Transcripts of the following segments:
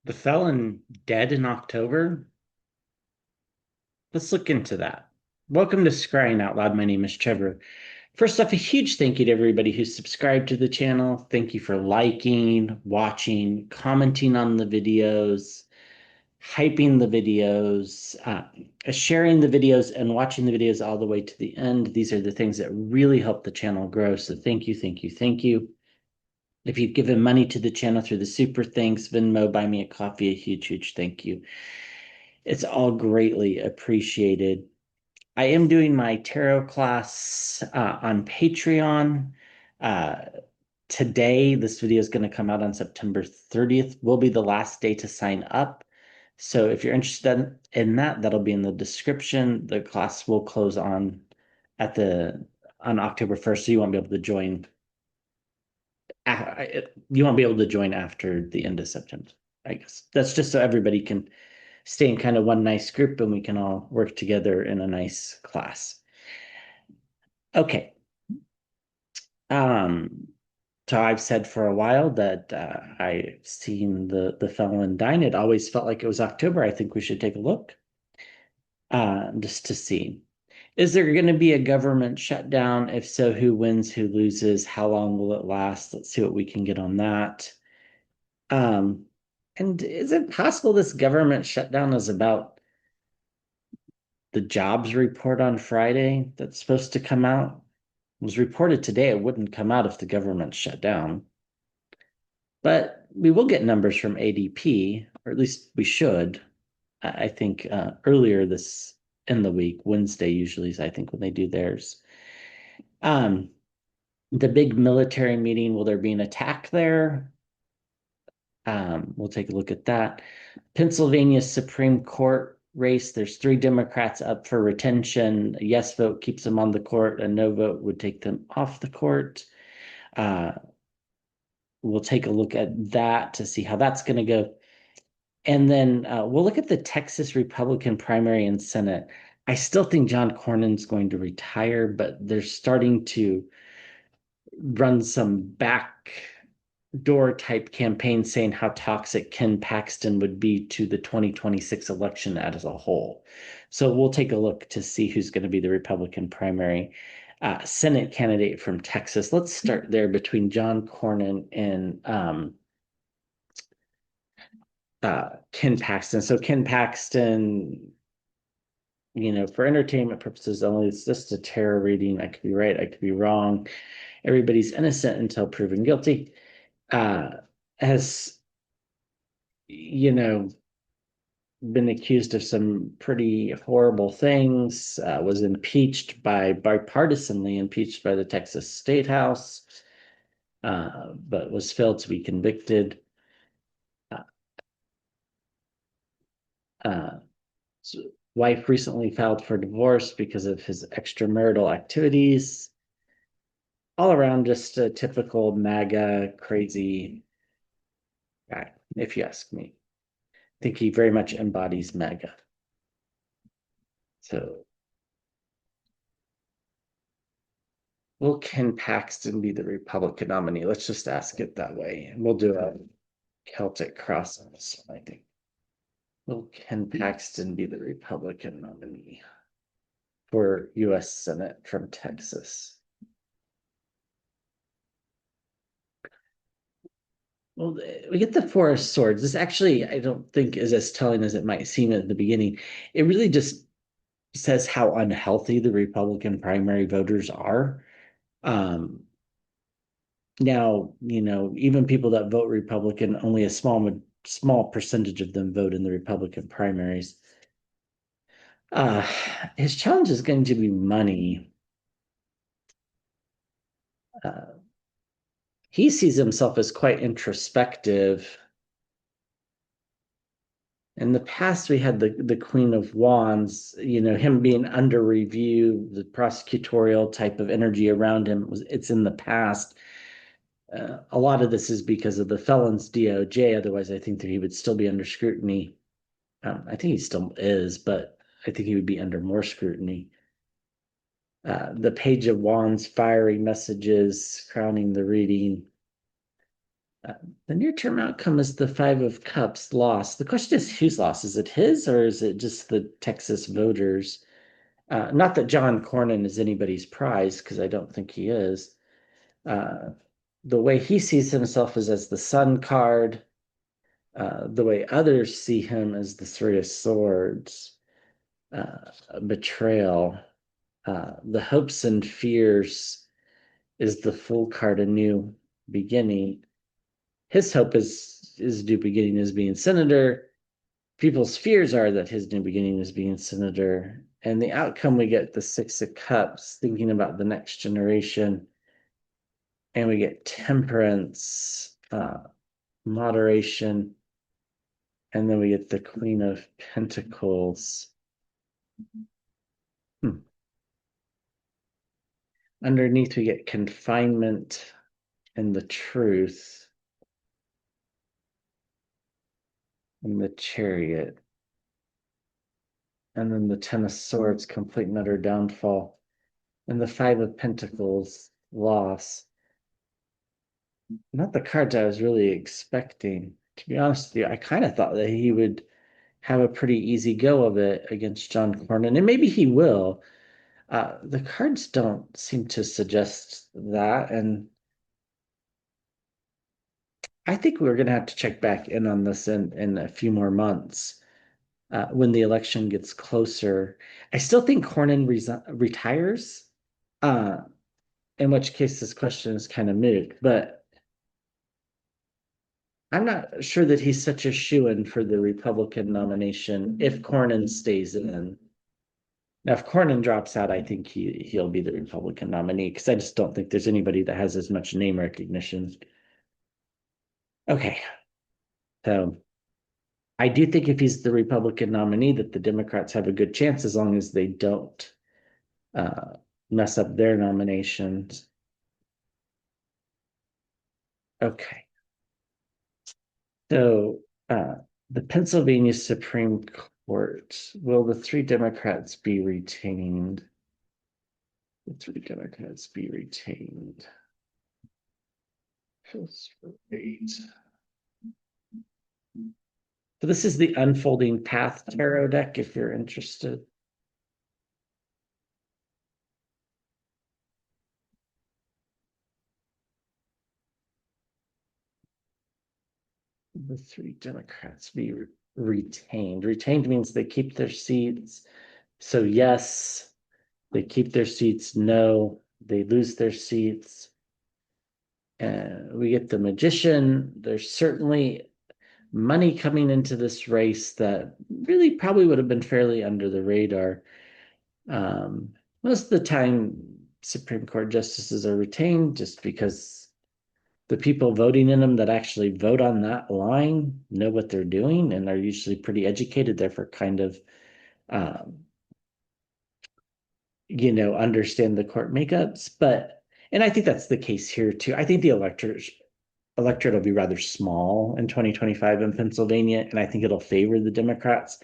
The felon dead in October? Let's look into that. Welcome to Scrying Out Loud. My name is Trevor. First off, a huge thank you to everybody who's subscribed to the channel. Thank you for liking, watching, commenting on the videos, hyping the videos, sharing the videos, and watching the videos all the way to the end. These are the things that really help the channel grow. So thank you, thank you, thank you. If you've given money to the channel through the super thanks, Venmo, buy me a coffee, a huge, huge thank you. It's all greatly appreciated. I am doing my tarot class on Patreon. Uh, Today, this video is going to come out on September 30th, will be the last day to sign up. So if you're interested in that, that'll be in the description. The class will close on October 1st, so you won't be able to join. You won't be able to join after the end of September, I guess. That's just so everybody can stay in kind of one nice group and we can all work together in a nice class. Okay. Um, so I've said for a while that I've seen the felon dine. It always felt like it was October. I think we should take a look just to see. Is there going to be a government shutdown? If so, who wins, who loses? How long will it last? Let's see what we can get on that. Um, and is it possible this government shutdown is about the jobs report on Friday that's supposed to come out? It was reported today it wouldn't come out if the government shut down. But we will get numbers from ADP, or at least we should. I think earlier this in the week, Wednesday usually is, I think, when they do theirs. Um, the big military meeting, will there be an attack there? We'll take a look at that. Pennsylvania Supreme Court race, there's 3 Democrats up for retention. A yes vote keeps them on the court, a no vote would take them off the court. We'll take a look at that to see how that's going to go. And then we'll look at the Texas Republican primary and Senate. I still think John Cornyn's going to retire, but they're starting to run some backdoor type campaigns saying how toxic Ken Paxton would be to the 2026 election as a whole. So we'll take a look to see who's going to be the Republican primary Senate candidate from Texas. Let's start there between John Cornyn and Ken Paxton. So Ken Paxton, for entertainment purposes only, it's just a tarot reading. I could be right, I could be wrong. Everybody's innocent until proven guilty. Has, been accused of some pretty horrible things, was bipartisanly impeached by the Texas State House, but was failed to be convicted. Uh, wife recently filed for divorce because of his extramarital activities. All around, just a typical MAGA crazy guy, if you ask me. I think he very much embodies MAGA. So, will Ken Paxton be the Republican nominee? Let's just ask it that way. And we'll do a Celtic cross on this one, I think. Will Ken Paxton be the Republican nominee for US Senate from Texas? Well, we get the Four of Swords. This actually, I don't think is as telling as it might seem at the beginning. It really just says how unhealthy the Republican primary voters are. Um, Now, even people that vote Republican, only a small percentage of them vote in the Republican primaries. Uh, his challenge is going to be money. Uh, he sees himself as quite introspective. In the past, we had the Queen of Wands, him being under review, the prosecutorial type of energy around him it's in the past. A lot of this is because of the felon's DOJ. Otherwise, I think that he would still be under scrutiny. I think he still is, but I think he would be under more scrutiny. The Page of Wands, fiery messages crowning the reading. Uh, the near-term outcome is the Five of Cups loss. The question is whose loss? Is it his or is it just the Texas voters? Not that John Cornyn is anybody's prize, because I don't think he is. Uh, the way he sees himself is as the Sun card. The way others see him as the Three of Swords, betrayal. The hopes and fears is the Fool card, a new beginning. His hope is new beginning is being senator. People's fears are that his new beginning is being senator. And the outcome we get the Six of Cups, thinking about the next generation. And we get temperance, moderation, and then we get the Queen of Pentacles. Hmm. Underneath, we get confinement and the truth and the Chariot. And then the Ten of Swords, complete and utter downfall. And the Five of Pentacles, loss. Not the cards I was really expecting. To be honest with you, I kind of thought that he would have a pretty easy go of it against John Cornyn, and maybe he will. The cards don't seem to suggest that, and I think we're going to have to check back in on this in a few more months when the election gets closer. I still think Cornyn retires, uh, in which case this question is kind of moot, but I'm not sure that he's such a shoo-in for the Republican nomination if Cornyn stays in. Now, if Cornyn drops out, I think he'll be the Republican nominee because I just don't think there's anybody that has as much name recognition. Okay, so I do think if he's the Republican nominee, that the Democrats have a good chance as long as they don't uh, mess up their nominations. Okay, so uh, the Pennsylvania Supreme Court, will the three Democrats be retained? The three Democrats be retained. Feels great. So this is the Unfolding Path Tarot deck if you're interested. The three Democrats be retained. Retained means they keep their seats. So yes, they keep their seats. No, they lose their seats. And we get the Magician. There's certainly money coming into this race that really probably would have been fairly under the radar. Most of the time, Supreme Court justices are retained just because the people voting in them that actually vote on that line know what they're doing and are usually pretty educated, therefore kind of um, understand the court makeups. But and I think that's the case here too. I think the electorate will be rather small in 2025 in Pennsylvania, and I think it'll favor the Democrats.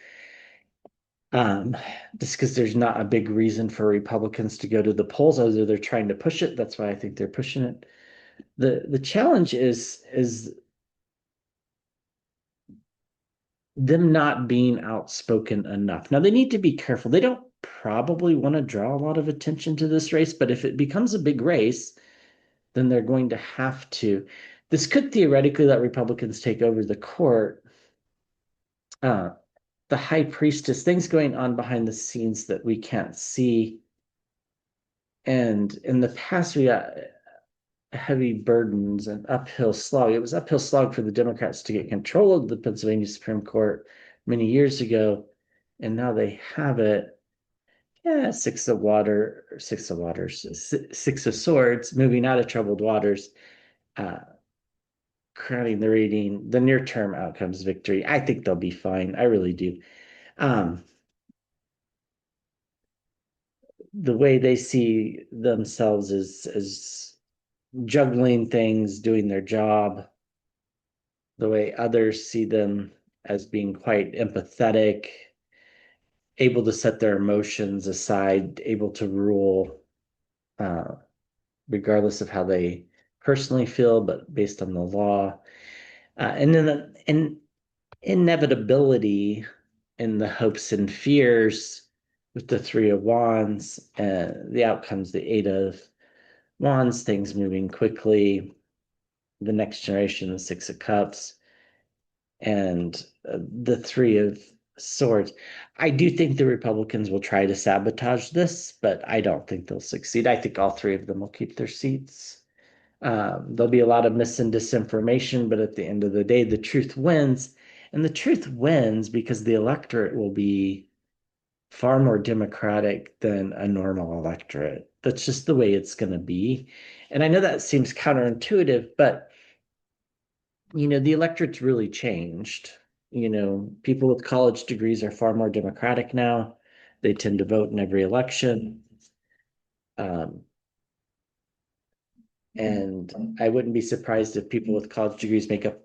Um, just because there's not a big reason for Republicans to go to the polls, although they're trying to push it. That's why I think they're pushing it. The challenge is them not being outspoken enough. Now they need to be careful. They don't probably want to draw a lot of attention to this race, but if it becomes a big race, then they're going to have to. This could theoretically let Republicans take over the court. Uh, the high priestess, things going on behind the scenes that we can't see. And in the past, we got heavy burdens and uphill slog. It was uphill slog for the Democrats to get control of the Pennsylvania Supreme Court many years ago, and now they have it. Yeah, six of waters, six of swords, moving out of troubled waters, uh, crowning the reading, the near-term outcomes victory. I think they'll be fine. I really do. Um, the way they see themselves as juggling things, doing their job, the way others see them as being quite empathetic, able to set their emotions aside, able to rule, uh, regardless of how they personally feel, but based on the law. And then an inevitability in the hopes and fears with the Three of Wands, the outcomes, the Eight of Wands, things moving quickly, the next generation, the Six of Cups, and the Three of Swords. I do think the Republicans will try to sabotage this, but I don't think they'll succeed. I think all three of them will keep their seats. There'll be a lot of mis and disinformation, but at the end of the day, the truth wins. And the truth wins because the electorate will be far more democratic than a normal electorate. That's just the way it's going to be. And I know that seems counterintuitive, but the electorate's really changed. People with college degrees are far more democratic now. They tend to vote in every election. Um, and I wouldn't be surprised if people with college degrees make up,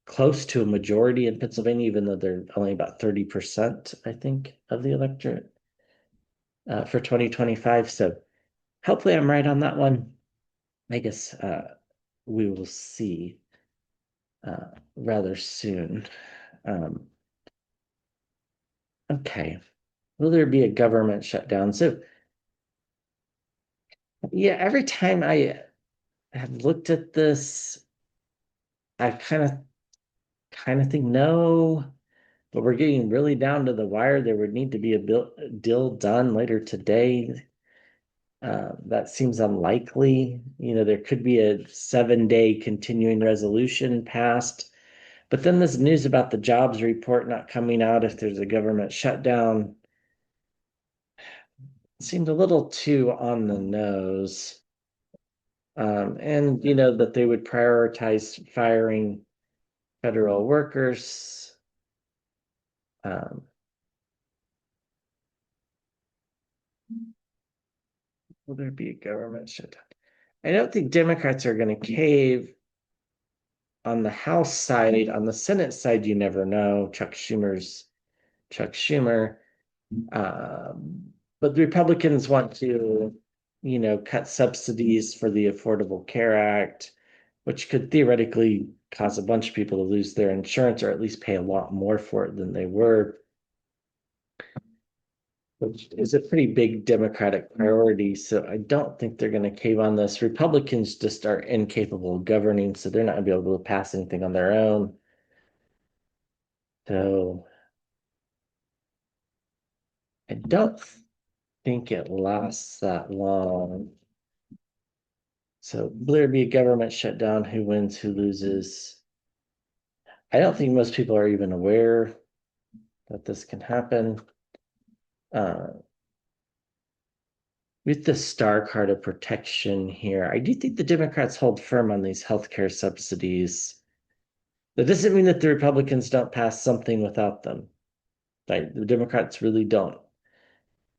close to a majority in Pennsylvania, even though they're only about 30%, I think, of the electorate for 2025. So hopefully I'm right on that one. I guess we will see rather soon. Um, okay. Will there be a government shutdown? So, yeah, every time I have looked at this, I kind of think no, but we're getting really down to the wire. There would need to be a deal done later today. That seems unlikely. There could be a 7-day continuing resolution passed, but then this news about the jobs report not coming out if there's a government shutdown seemed a little too on the nose. And that they would prioritize firing federal workers. Um, will there be a government shutdown? I don't think Democrats are going to cave on the House side. On the Senate side, you never know. Chuck Schumer. But the Republicans want to, cut subsidies for the Affordable Care Act, which could theoretically cause a bunch of people to lose their insurance or at least pay a lot more for it than they were, which is a pretty big Democratic priority. So I don't think they're going to cave on this. Republicans just are incapable of governing, so they're not going to be able to pass anything on their own. So I don't think it lasts that long. So will there be a government shutdown? Who wins? Who loses? I don't think most people are even aware that this can happen. Uh, with the star card of protection here, I do think the Democrats hold firm on these healthcare subsidies. That doesn't mean that the Republicans don't pass something without them. Right? The Democrats really don't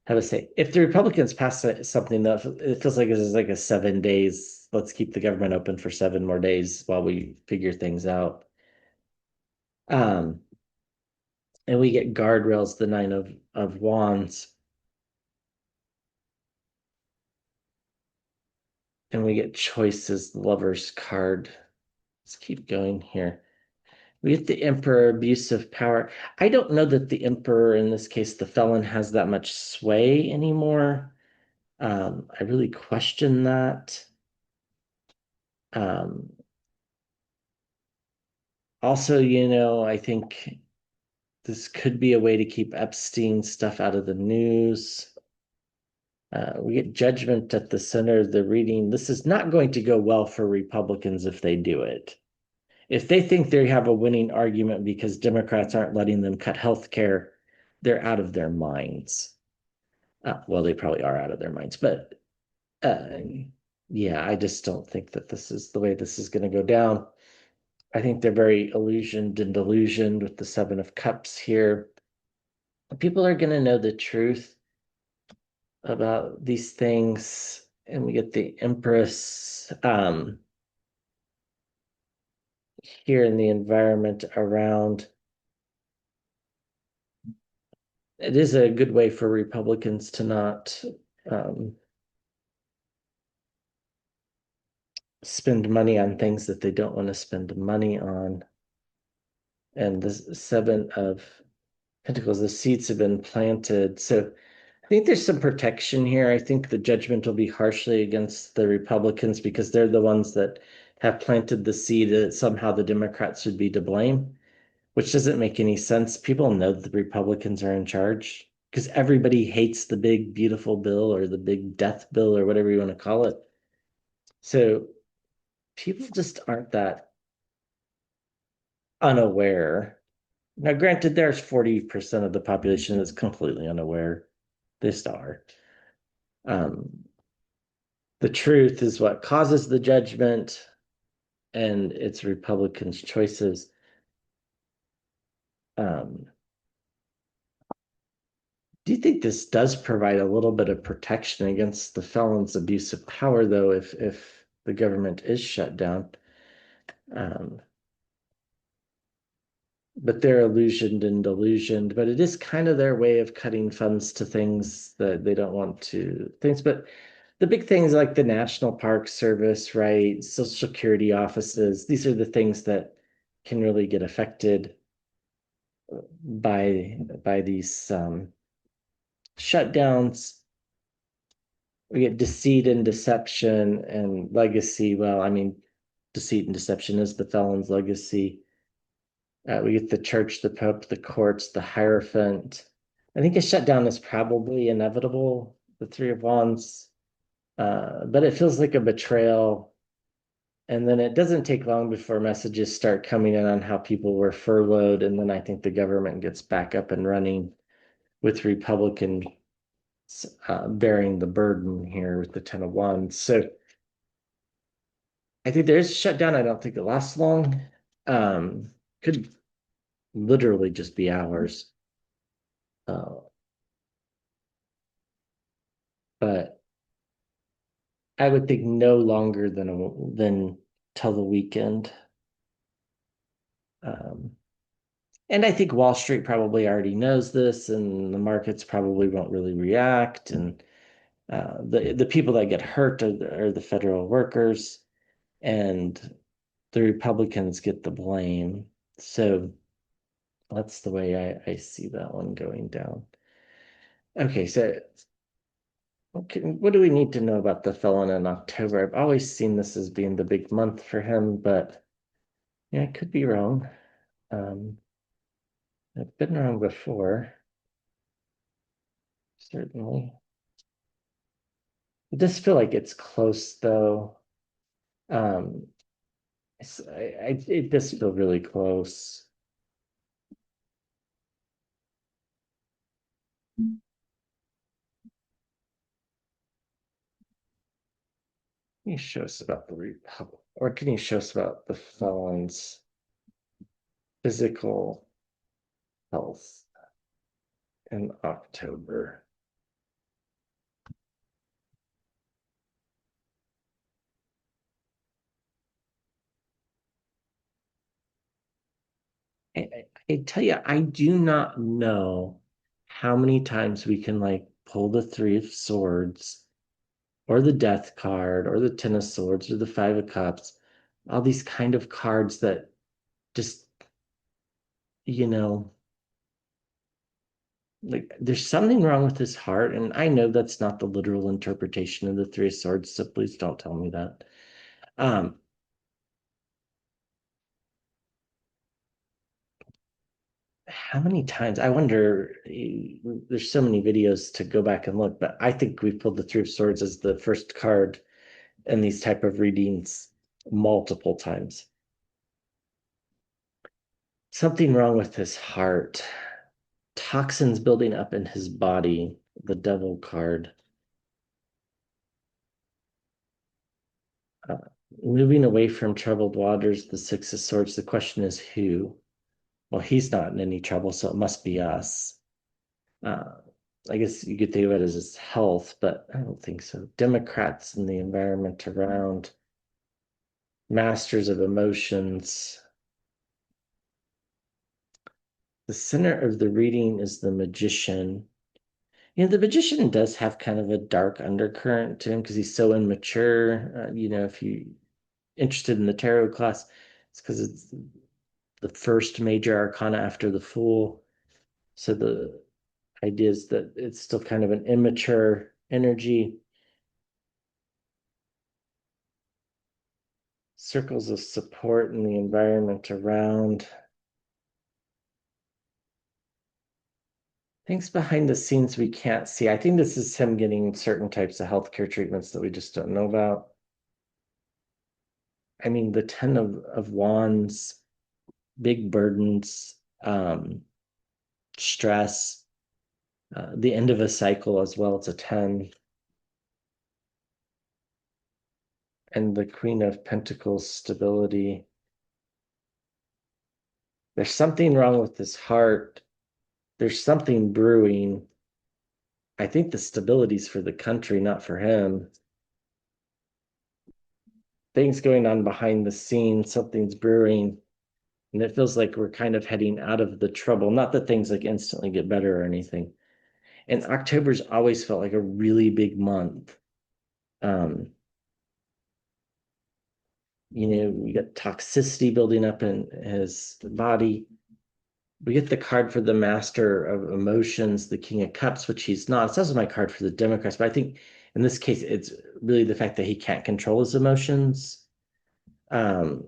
have a say. If the Republicans pass something, though, it feels like this is like a 7 days. Let's keep the government open for 7 more days while we figure things out. And we get guardrails, the Nine of Wands. And we get choices, the Lover's card. Let's keep going here. We get the Emperor, abuse of power. I don't know that the Emperor, in this case, the felon, has that much sway anymore. I really question that. Um, Also, I think this could be a way to keep Epstein stuff out of the news. We get judgment at the center of the reading. This is not going to go well for Republicans if they do it. If they think they have a winning argument because Democrats aren't letting them cut health care, they're out of their minds. Well, they probably are out of their minds, but uh, yeah, I just don't think that this is the way this is going to go down. I think they're very illusioned and delusioned with the Seven of Cups here. People are going to know the truth about these things, and we get the Empress here in the environment around. It is a good way for Republicans to not spend money on things that they don't want to spend money on. And the Seven of Pentacles, the seeds have been planted. So I think there's some protection here. I think the judgment will be harshly against the Republicans because they're the ones that have planted the seed that somehow the Democrats should be to blame, which doesn't make any sense. People know that the Republicans are in charge because everybody hates the big, beautiful bill or the big death bill or whatever you want to call it. So people just aren't that unaware. Now, granted, there's 40% of the population that's completely unaware. They still are. Um, the truth is what causes the judgment, and it's Republicans' choices. Do you think this does provide a little bit of protection against the felon's abuse of power, though, if the government is shut down? Um, but they're illusioned and delusioned, but it is kind of their way of cutting funds to things that they don't want to things. But the big things like the National Park Service, right? Social Security offices, these are the things that can really get affected by these shutdowns. We get deceit and deception and legacy. Well, I mean, deceit and deception is the felon's legacy. We get the church, the pope, the courts, the hierophant. I think a shutdown is probably inevitable, the Three of Wands, but it feels like a betrayal. And then it doesn't take long before messages start coming in on how people were furloughed. And then I think the government gets back up and running with Republicans bearing the burden here with the Ten of Wands. So I think there is a shutdown. I don't think it lasts long. Could literally just be hours. Uh, but I would think no longer than till the weekend. Um, and I think Wall Street probably already knows this, and the markets probably won't really react. And the people that get hurt are the federal workers, and the Republicans get the blame. So that's the way I see that one going down. Okay, so what do we need to know about the felon in October? I've always seen this as being the big month for him, but yeah, I could be wrong. Um, I've been wrong before, certainly. It does feel like it's close, though. Um, it does feel really close. Can you show us about the Republic, or can you show us about the felon's physical health in October? I tell you, I do not know how many times we can like pull the Three of Swords or the Death card or the Ten of Swords or the Five of Cups, all these kind of cards that just, you know, like there's something wrong with his heart. And I know that's not the literal interpretation of the Three of Swords, so please don't tell me that. Um, how many times? I wonder, there's so many videos to go back and look, but I think we've pulled the Three of Swords as the first card in these type of readings multiple times. Something wrong with his heart. Toxins building up in his body. The Devil card. Uh, Moving away from troubled waters. The Six of Swords. The question is who? Well, he's not in any trouble, so it must be us. Uh, I guess you could think of it as his health, but I don't think so. Democrats and the environment around. Masters of emotions. The center of the reading is the Magician. You know, the Magician does have kind of a dark undercurrent to him because he's so immature. If you interested in the tarot class, it's because it's the first major arcana after the Fool. So the idea is that it's still kind of an immature energy. Circles of support in the environment around. Things behind the scenes we can't see. I think this is him getting certain types of healthcare treatments that we just don't know about. I mean, the Ten of Wands, big burdens, stress, the end of a cycle as well. It's a 10. And the Queen of Pentacles, stability. There's something wrong with his heart. There's something brewing. I think the stability's for the country, not for him. Things going on behind the scenes, something's brewing. And it feels like we're kind of heading out of the trouble. Not that things like instantly get better or anything. And October's always felt like a really big month. Um, we got toxicity building up in his body. We get the card for the Master of Emotions, the King of Cups, which he's not. It's also my card for the Democrats, but I think in this case, it's really the fact that he can't control his emotions. Um,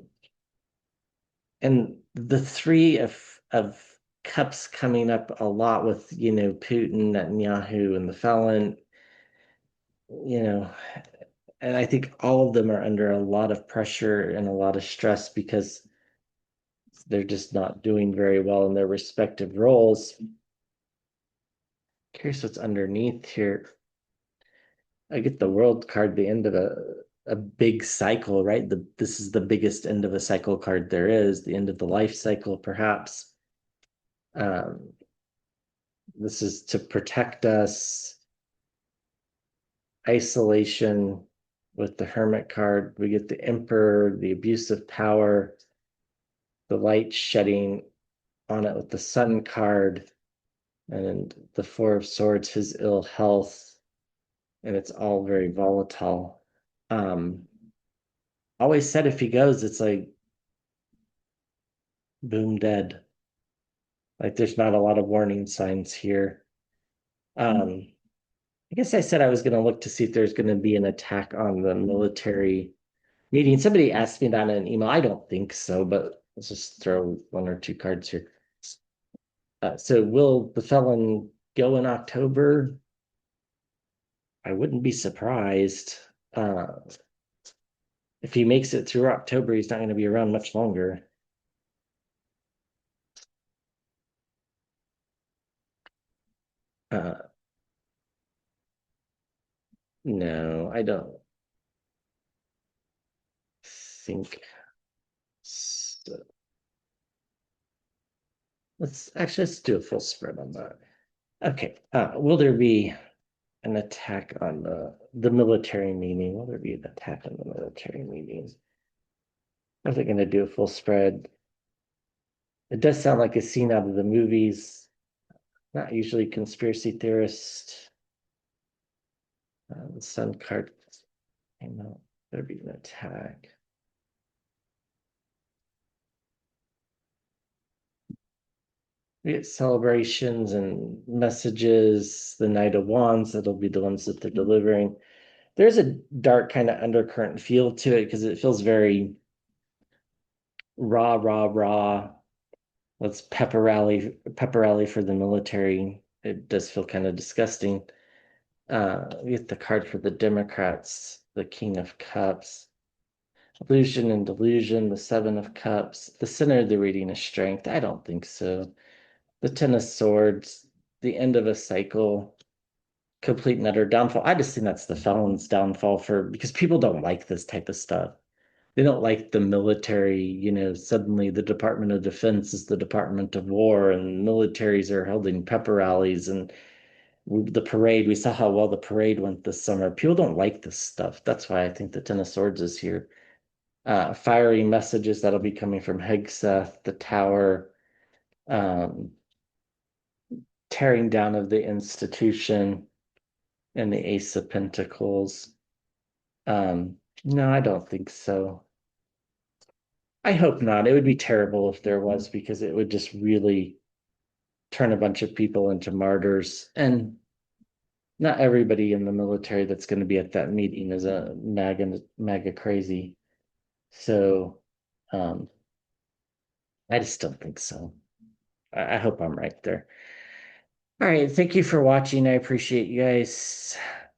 and the Three of Cups coming up a lot with, Putin, Netanyahu, and the felon, you know, and I think all of them are under a lot of pressure and a lot of stress because they're just not doing very well in their respective roles. Curious what's underneath here. I get the world card, the end of a big cycle, right? This is the biggest end of a cycle card there is, the end of the life cycle, perhaps. Um, this is to protect us. Isolation with the Hermit card. We get the Emperor, the abuse of power, the light shedding on it with the Sun card, and the Four of Swords, his ill health, and it's all very volatile. Always said if he goes, it's like boom dead. Like there's not a lot of warning signs here. I guess I said I was going to look to see if there's going to be an attack on the military meeting. Somebody asked me that in an email. I don't think so, but let's just throw one or two cards here. So will the felon go in October? I wouldn't be surprised. Uh, if he makes it through October, he's not going to be around much longer. Uh, no, I don't think so. Let's do a full spread on that. Okay. Will there be an attack on the military meeting? Will there be an attack on the military meeting? Are they going to do a full spread? It does sound like a scene out of the movies. Not usually conspiracy theorist. The Sun card came out. There'd be an attack. We get celebrations and messages. The Knight of Wands, that'll be the ones that they're delivering. There's a dark kind of undercurrent feel to it because it feels very raw, raw, raw. Let's pepper rally for the military. It does feel kind of disgusting. We get the card for the Democrats, the King of Cups. Illusion and delusion, the Seven of Cups. The center of the reading is strength. I don't think so. The Ten of Swords, the end of a cycle, complete and utter downfall. I just think that's the felon's downfall because people don't like this type of stuff. They don't like the military, suddenly the Department of Defense is the Department of War and militaries are holding pepper rallies and the parade. We saw how well the parade went this summer. People don't like this stuff. That's why I think the Ten of Swords is here. Fiery messages that'll be coming from Hegseth, the Tower, um, tearing down of the institution, and the Ace of Pentacles. No, I don't think so. I hope not. It would be terrible if there was, because it would just really turn a bunch of people into martyrs. And not everybody in the military that's going to be at that meeting is a MAGA crazy. So um, I just don't think so. I hope I'm right there. All right. Thank you for watching. I appreciate you guys.